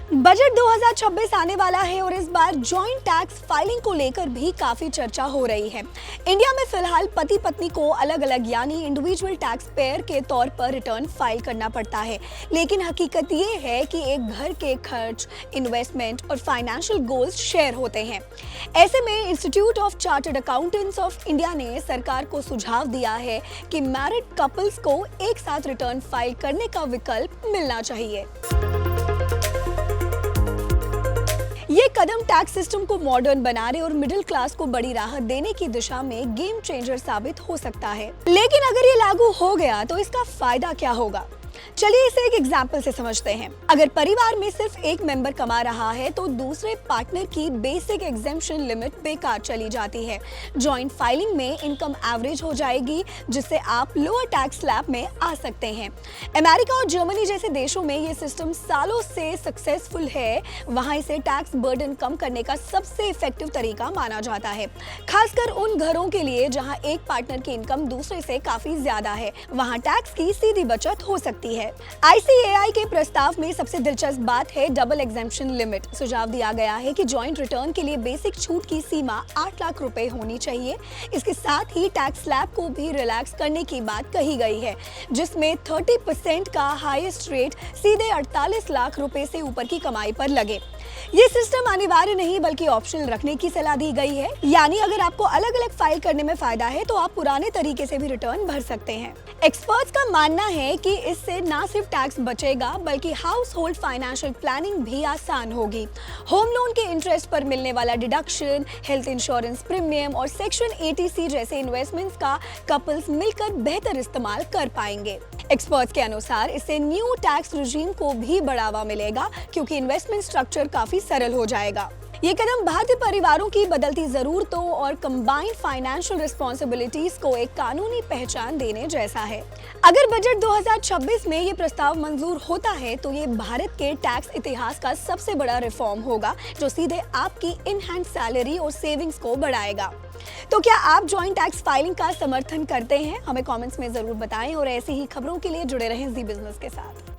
Budget 2026 आने वाला है और इस बार जॉइंट टैक्स फाइलिंग को लेकर भी काफी चर्चा हो रही है। इंडिया में फिलहाल पति पत्नी को अलग अलग यानी इंडिविजुअल टैक्स पेयर के तौर पर रिटर्न फाइल करना पड़ता है, लेकिन हकीकत ये है कि एक घर के खर्च, इन्वेस्टमेंट और फाइनेंशियल गोल्स शेयर होते हैं। ऐसे में institute of chartered accountants of India ने सरकार को सुझाव दिया है कि मैरिड कपल्स को एक साथ रिटर्न फाइल करने का विकल्प मिलना चाहिए। ये कदम टैक्स सिस्टम को मॉडर्न बनाने और मिडिल क्लास को बड़ी राहत देने की दिशा में गेम चेंजर साबित हो सकता है। लेकिन अगर ये लागू हो गया तो इसका फायदा क्या होगा? चलिए इसे एक एग्जाम्पल से समझते हैं। अगर परिवार में सिर्फ एक मेंबर कमा रहा है तो दूसरे पार्टनर की बेसिक एग्जेम्पशन लिमिट बेकार चली जाती है। जॉइंट फाइलिंग में इनकम एवरेज हो जाएगी, जिससे आप लोअर टैक्स स्लैब में आ सकते हैं। अमेरिका और जर्मनी जैसे देशों में ये सिस्टम सालों से सक्सेसफुल है। वहां इसे टैक्स बर्डन कम करने का सबसे इफेक्टिव तरीका माना जाता है, खासकर उन घरों के लिए जहां एक पार्टनर की इनकम दूसरे से काफी ज्यादा है। वहां टैक्स की सीधी बचत हो सकती है। ICAI के प्रस्ताव में सबसे दिलचस्प बात है डबल एग्जेम्पशन लिमिट। सुझाव दिया गया है कि जॉइंट रिटर्न के लिए बेसिक छूट की सीमा 8 लाख रुपए होनी चाहिए। इसके साथ ही टैक्स स्लैब को भी रिलैक्स करने की बात कही गई है, जिसमें 30% का हाईएस्ट रेट सीधे 48 लाख रुपए से ऊपर की कमाई पर लगे। ये सिस्टम अनिवार्य नहीं बल्कि ऑप्शनल रखने की सलाह दी गई है, यानी अगर आपको अलग अलग फाइल करने में फायदा है तो आप पुराने तरीके से भी रिटर्न भर सकते हैं। एक्सपर्ट्स का मानना है कि इससे ना सिर्फ टैक्स बचेगा बल्कि हाउस होल्ड फाइनेंशियल प्लानिंग भी आसान होगी। होम लोन के इंटरेस्ट पर मिलने वाला डिडक्शन, हेल्थ इंश्योरेंस प्रीमियम और सेक्शन 80C जैसे इन्वेस्टमेंट्स का कपल्स मिलकर बेहतर इस्तेमाल कर पाएंगे। एक्सपर्ट्स के अनुसार इससे न्यू टैक्स रिजीम को भी बढ़ावा मिलेगा, क्योंकि इन्वेस्टमेंट स्ट्रक्चर काफी सरल हो जाएगा। ये कदम भारतीय परिवारों की बदलती जरूरतों और कंबाइंड फाइनेंशियल रिस्पॉन्सिबिलिटीज को एक कानूनी पहचान देने जैसा है। अगर बजट 2026 में ये प्रस्ताव मंजूर होता है तो ये भारत के टैक्स इतिहास का सबसे बड़ा रिफॉर्म होगा, जो सीधे आपकी इन हैंड सैलरी और सेविंग्स को बढ़ाएगा। तो क्या आप जॉइंट टैक्स फाइलिंग का समर्थन करते हैं? हमें कमेंट्स में जरूर बताएं और ऐसी ही खबरों के लिए जुड़े रहें जी बिजनेस के साथ।